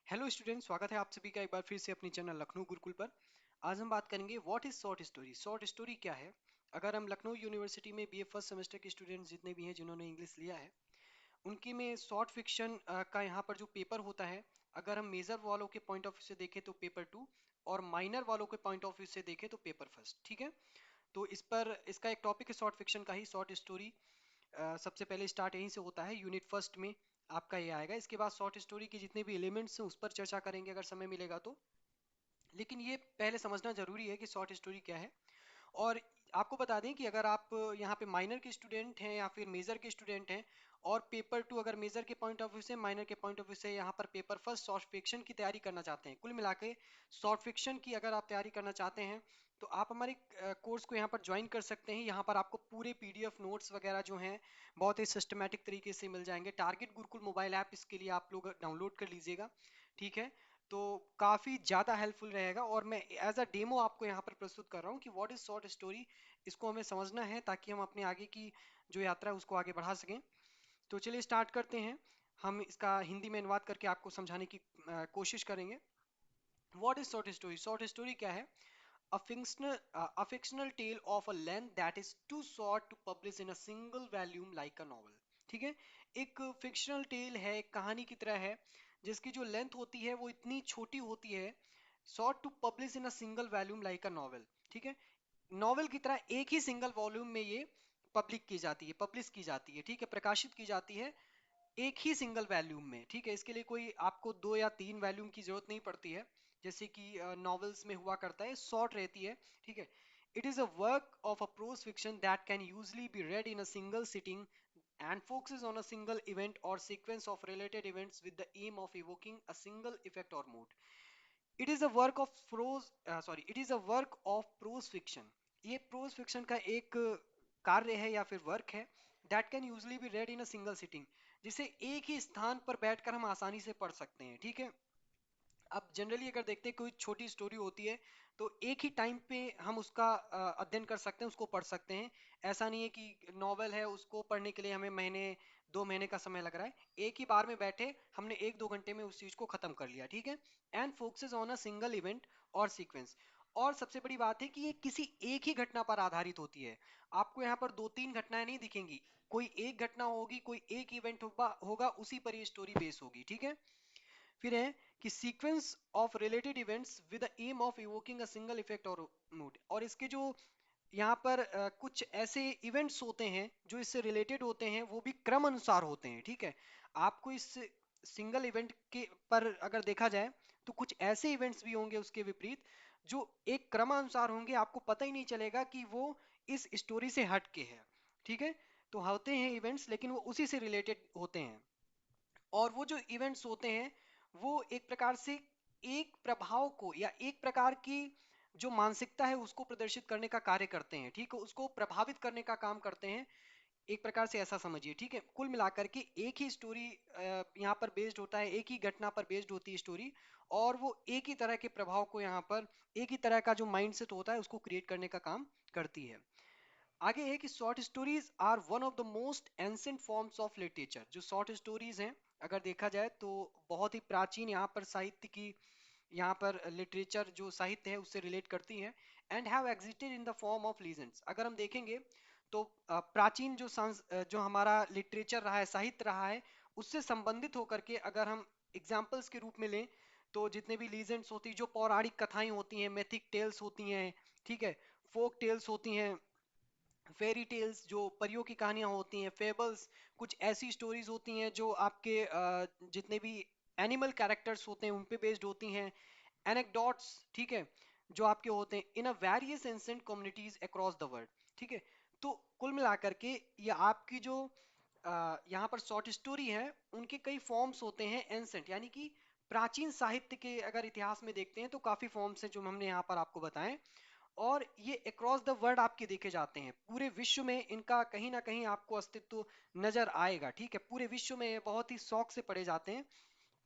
Hello student, स्वागत है आप सभी का एक बार फिर से अपनी चैनल लखनऊ गुरुकुल पर। आज हम बात करेंगे what is short story. Short story क्या है? अगर हम लखनऊ यूनिवर्सिटी में बीए फर्स्ट सेमेस्टर के स्टूडेंट्स जितने भी हैं जिन्होंने इंग्लिश लिया है, उनके में शॉर्ट फिक्शन का यहाँ पर जो पेपर होता है, अगर हम मेजर वालों के पॉइंट ऑफ व्यू से देखें तो पेपर टू, और माइनर वालों के पॉइंट ऑफ व्यू से देखें तो पेपर फर्स्ट। ठीक है, तो इस पर इसका एक टॉपिक है शॉर्ट फिक्शन का ही, शॉर्ट स्टोरी। सबसे पहले स्टार्ट यहीं से होता है, यूनिट फर्स्ट में आपका ये आएगा। इसके बाद शॉर्ट स्टोरी के जितने भी एलिमेंट्स हैं उस पर चर्चा करेंगे अगर समय मिलेगा तो। लेकिन ये पहले समझना जरूरी है कि शॉर्ट स्टोरी क्या है। और आपको बता दें कि अगर आप यहाँ पे माइनर के स्टूडेंट हैं या फिर मेजर के स्टूडेंट हैं, और पेपर टू अगर मेजर के पॉइंट ऑफ व्यू से, माइनर के पॉइंट ऑफ व्यू से यहाँ पर पेपर फर्स्ट शॉर्ट फिक्शन की तैयारी करना चाहते हैं, कुल मिला के शॉर्ट फिक्शन की अगर आप तैयारी करना चाहते हैं, तो आप हमारे कोर्स को यहाँ पर ज्वाइन कर सकते हैं। यहाँ पर आपको पूरे पीडीएफ नोट्स वगैरह जो हैं बहुत ही सिस्टमेटिक तरीके से मिल जाएंगे। टारगेट गुरुकुल मोबाइल ऐप इसके लिए आप लोग डाउनलोड कर लीजिएगा। ठीक है, तो काफ़ी ज़्यादा हेल्पफुल रहेगा। और मैं एज अ डेमो आपको यहाँ पर प्रस्तुत कर रहा हूँ कि व्हाट इज़ शॉर्ट स्टोरी। इसको हमें समझना है ताकि हम अपने आगे की जो यात्रा है उसको आगे बढ़ा सकें। तो चलिए स्टार्ट करते हैं। हम इसका हिंदी में अनुवाद करके आपको समझाने की कोशिश करेंगे। What is short story? Short story क्या है? A fictional tale of a length that is too short to publish in a single volume like a novel। ठीक है, एक फिक्शनल टेल है, एक कहानी की तरह है जिसकी जो लेंथ होती है वो इतनी छोटी होती है, short to publish in a single volume like a novel. ठीक है, नॉवल की तरह एक ही सिंगल वॉल्यूम में ये पब्लिक की जाती है, पब्लिश की जाती है। ठीक है, प्रकाशित की जाती है एक ही सिंगल वैल्यूम में। ठीक है, इसके लिए कोई आपको दो या तीन वैल्यूम की जरूरत नहीं पड़ती है जैसे कि नॉवेल्स में हुआ करता है, शॉर्ट रहती है। ठीक है, it is a work of a prose fiction that can usually be read in a single sitting and focuses on a single event or sequence of related events with the aim of evoking a single effect or mood। It is a work of prose sorry it is a work of prose fiction। ये prose fiction का एक कार्य है या फिर work है, that can usually be read in a single sitting, जिसे एक ही स्थान पर बैठकर हम आसानी से पढ़ सकते हैं। ठीक है, अब जनरली अगर देखते हैं कोई छोटी स्टोरी होती है तो एक ही टाइम पे हम उसका अध्ययन कर सकते हैं, उसको पढ़ सकते हैं। ऐसा नहीं है कि नॉवेल है उसको पढ़ने के लिए हमें महीने दो महीने का समय लग रहा है, एक ही बार में बैठे हमने एक दो घंटे में उस चीज को खत्म कर लिया। ठीक है, and focuses on a single event और सीक्वेंस। और सबसे बड़ी बात है कि ये किसी एक ही घटना पर आधारित होती है। आपको यहाँ पर दो तीन घटनाएं नहीं दिखेंगी, कोई एक घटना होगी, कोई एक इवेंट होगा, उसी पर ये स्टोरी बेस होगी। ठीक है, फिर है कि sequence of related events with the aim of evoking a single effect और मूड। और इसके जो यहाँ पर कुछ ऐसे इवेंट्स होते हैं जो इससे रिलेटेड होते हैं, वो भी क्रम अनुसार होते हैं। ठीक है, आपको इस सिंगल इवेंट के पर अगर देखा जाए तो कुछ ऐसे इवेंट्स भी होंगे उसके विपरीत जो एक क्रमानुसार होंगे, आपको पता ही नहीं चलेगा कि वो इस स्टोरी से हट के है। ठीक है, तो होते हैं इवेंट्स लेकिन वो उसी से रिलेटेड होते हैं। और वो जो इवेंट्स होते हैं वो एक प्रकार से एक प्रभाव को या एक प्रकार की जो मानसिकता है उसको प्रदर्शित करने का कार्य करते हैं। ठीक है, उसको प्रभावित करने का काम करते हैं, एक प्रकार से ऐसा समझिए। ठीक है, कुल मिलाकर के एक ही स्टोरी यहाँ पर बेस्ड होता है, एक ही घटना पर बेस्ड होती है स्टोरी, और वो एक ही तरह के प्रभाव को यहाँ पर, एक ही तरह का जो माइंडसेट होता है उसको क्रिएट करने का काम करती है। आगे है कि short stories are one of the most ancient forms of literature. जो शॉर्ट स्टोरीज हैं अगर देखा जाए तो बहुत ही प्राचीन यहाँ पर साहित्य की, यहाँ पर लिटरेचर जो साहित्य है उससे रिलेट करती हैं, and have existed in the form of legends. अगर हम देखेंगे तो प्राचीन जो जो हमारा लिटरेचर रहा है, साहित्य रहा है, उससे संबंधित होकर के अगर हम एग्जाम्पल्स के रूप में लें तो जितने भी लीजेंड्स होती हैं, जो पौराणिक कथाएं होती हैं, मैथिक टेल्स होती हैं, ठीक है, फोक टेल्स होती हैं, फेरी टेल्स जो परियों की कहानियां होती हैं, फेबल्स, कुछ ऐसी स्टोरीज होती हैं जो आपके जितने भी एनिमल कैरेक्टर्स होते हैं उन पे बेस्ड होती हैं, एनेक्डोट्स, ठीक है, जो आपके होते हैं in a various ancient communities across the world. ठीक है, तो कुल मिलाकर के ये आपकी जो यहाँ पर शॉर्ट स्टोरी है उनके कई फॉर्म्स होते हैं एंसेंट, यानी कि प्राचीन साहित्य के अगर इतिहास में देखते हैं तो काफी फॉर्म्स हैं जो हमने यहाँ पर आपको बताएं। और ये अक्रॉस द वर्ल्ड आपके देखे जाते हैं, पूरे विश्व में इनका कहीं ना कहीं आपको अस्तित्व नजर आएगा। ठीक है, पूरे विश्व में ये बहुत ही शौक से पढ़े जाते हैं,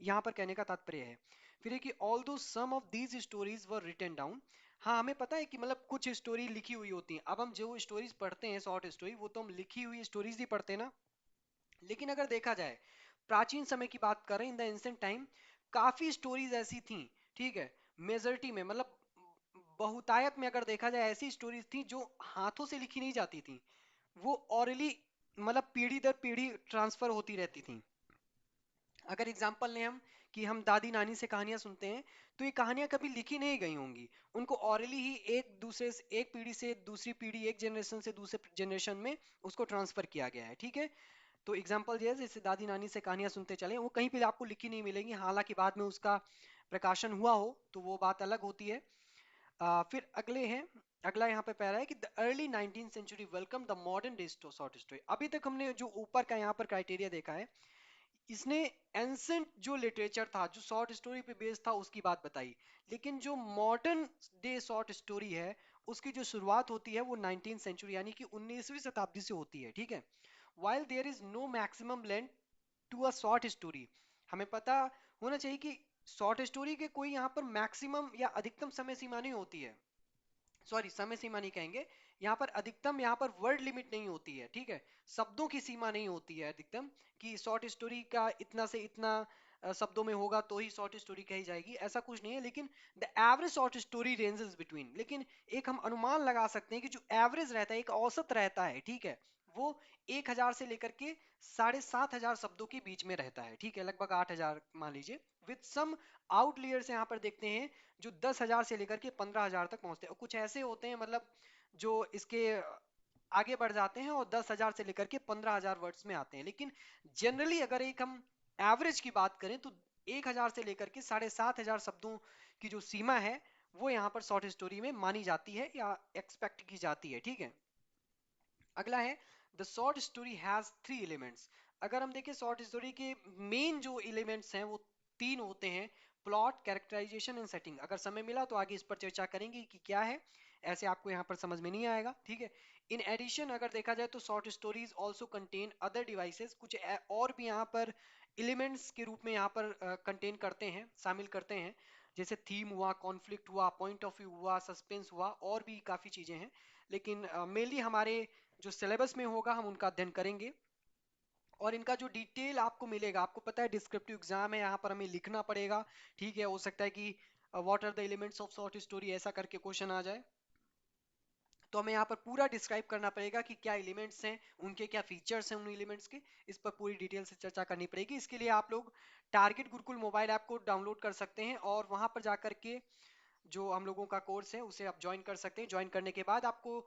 यहाँ पर कहने का तात्पर्य है। फिर है कि although some of these stories were written down. हाँ, हमें पता है कि मतलब कुछ स्टोरी लिखी हुई होती हैं। अब हम जो स्टोरीज पढ़ते हैं शॉर्ट स्टोरी, वो तो हम लिखी हुई स्टोरीज ही पढ़ते हैं ना। लेकिन अगर देखा जाए प्राचीन समय की बात करें, इन द एंसेंट टाइम, काफी स्टोरीज ऐसी थी, ठीक है, मेजोरिटी में मतलब बहुतायत में अगर देखा जाए ऐसी स्टोरीज थी जो हाथों से लिखी नहीं जाती थी, वो ऑरली मतलब पीढ़ी दर पीढ़ी ट्रांसफर होती रहती थी। अगर एग्जाम्पल लें हम कि हम दादी नानी से कहानियां सुनते हैं, तो ये कहानियां कभी लिखी नहीं गई होंगी, उनको ऑरली ही एक दूसरे से, एक पीढ़ी से दूसरी पीढ़ी, एक जनरेशन से दूसरे जनरेशन में उसको ट्रांसफर किया गया है, ठीक है। तो एग्जाम्पल ये है, जैसे दादी नानी से कहानियां सुनते चले, वो कहीं पे आपको लिखी नहीं मिलेंगी, हालांकि बाद में उसका प्रकाशन हुआ हो तो वो बात अलग होती है। फिर अगले हैं, अगला यहाँ पे पैरा है कि the early 19th century welcome the modern day short story. अभी तक हमने जो ऊपर का यहाँ पर क्राइटेरिया देखा है, इसने एंसेंट जो लिटरेचर था जो शॉर्ट स्टोरी पे बेस्ड था उसकी बात बताई, लेकिन जो मॉडर्न डे शॉर्ट स्टोरी है उसकी जो शुरुआत होती है वो 19th सेंचुरी यानी कि 19वीं शताब्दी से होती है, ठीक है। while there is no maximum length to a short story, हमें पता होना चाहिए कि शॉर्ट स्टोरी के कोई यहाँ पर मैक्सिमम या अधिकतम समय सीमा नहीं होती है, सॉरी समय सीमा नहीं कहेंगे, यहाँ पर अधिकतम, यहाँ पर वर्ड लिमिट नहीं होती है, ठीक है, शब्दों की सीमा नहीं होती है अधिकतम, कि शॉर्ट स्टोरी का इतना से इतना शब्दों में होगा तो ही शॉर्ट स्टोरी कही जाएगी, ऐसा कुछ नहीं है। लेकिन the average short story ranges between, लेकिन एक हम अनुमान लगा सकते हैं कि जो एवरेज रहता है, एक औसत रहता है, ठीक है, वो 1000 से लेकर के 7500 शब्दों के बीच में रहता है, ठीक है, लगभग 8000 मान लीजिए, विद सम आउटलियर्स यहाँ पर देखते हैं जो 10,000 से लेकर के 15,000 तक पहुंचते हैं, और कुछ ऐसे होते हैं मतलब जो इसके आगे बढ़ जाते हैं और 10,000 से लेकर के 15,000 वर्ड्स में आते हैं। लेकिन जनरली अगर एक हम एवरेज की बात करें तो 1,000 से लेकर के 7,500 शब्दों की जो सीमा है वो यहाँ पर शॉर्ट स्टोरी में मानी जाती है या एक्सपेक्ट की जाती है, ठीक है। अगला है the short story has three elements. अगर हम देखें शॉर्ट स्टोरी के मेन जो एलिमेंट्स हैं वो तीन होते हैं, प्लॉट, कैरेक्टराइजेशन एंड सेटिंग। अगर समय मिला तो आगे इस पर चर्चा करेंगे कि क्या है, ऐसे आपको यहाँ पर समझ में नहीं आएगा, ठीक है। इन एडिशन अगर देखा जाए तो short stories also contain other devices, कुछ और भी यहाँ पर एलिमेंट्स के रूप में यहाँ पर कंटेन करते हैं, शामिल करते हैं, जैसे थीम हुआ, कॉन्फ्लिक्ट हुआ, पॉइंट ऑफ व्यू हुआ, सस्पेंस हुआ, और भी काफ़ी चीज़ें हैं। लेकिन मेनली हमारे जो सिलेबस में होगा हम उनका अध्ययन करेंगे, और इनका जो डिटेल आपको मिलेगा, आपको पता है डिस्क्रिप्टिव एग्जाम है, यहाँ पर हमें लिखना पड़ेगा, ठीक है। हो सकता है कि what are the elements of short story ऐसा करके क्वेश्चन आ जाए, तो हमें यहाँ पर पूरा डिस्क्राइब करना पड़ेगा कि क्या एलिमेंट्स हैं, उनके क्या फीचर्स हैं, उन एलिमेंट्स के, इस पर पूरी डिटेल से चर्चा करनी पड़ेगी। इसके लिए आप लोग टारगेट गुरुकुल मोबाइल ऐप को डाउनलोड कर सकते हैं और वहां पर जाकर के जो हम लोगों का कोर्स है उसे आप ज्वाइन कर सकते हैं। ज्वाइन करने के बाद आपको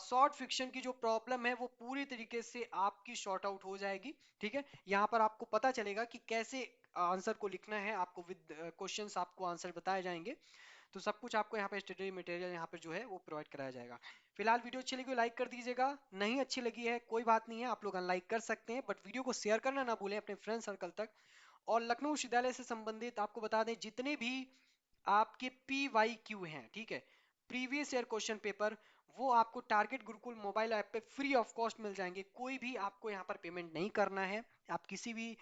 शॉर्ट फिक्शन की जो प्रॉब्लम है वो पूरी तरीके से आपकी शॉर्ट आउट हो जाएगी, ठीक है। यहाँ पर आपको पता चलेगा कि कैसे आंसर को लिखना है, आपको विद क्वेश्चंस आपको आंसर बताए जाएंगे, तो सब कुछ आपको यहाँ पे स्टडी मटेरियल यहाँ पे जो है वो प्रोवाइड कराया जाएगा। फिलहाल वीडियो अच्छी लगी लाइक कर दीजिएगा, नहीं अच्छी लगी है कोई बात नहीं है, आप लोग अनलाइक कर सकते हैं, बट वीडियो को शेयर करना ना भूलें अपने फ्रेंड सर्कल तक। और लखनऊ विश्वविद्यालय से संबंधित आपको बता दें जितने भी आपके PYQ हैं, ठीक है, प्रीवियस ईयर क्वेश्चन पेपर, वो आपको टारगेट गुरुकुल मोबाइल ऐप पे फ्री ऑफ कॉस्ट मिल जाएंगे, कोई भी आपको यहाँ पर पेमेंट नहीं करना है। आप किसी भी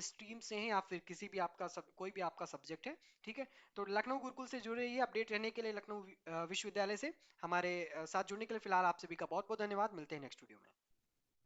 स्ट्रीम से हैं या फिर किसी भी आपका कोई भी आपका सब्जेक्ट है, ठीक है। तो लखनऊ गुरुकुल से जुड़े रहिए, अपडेट रहने के लिए लखनऊ विश्वविद्यालय से हमारे साथ जुड़ने के लिए फिलहाल आप सभी का बहुत बहुत धन्यवाद। मिलते हैं नेक्स्ट वीडियो में।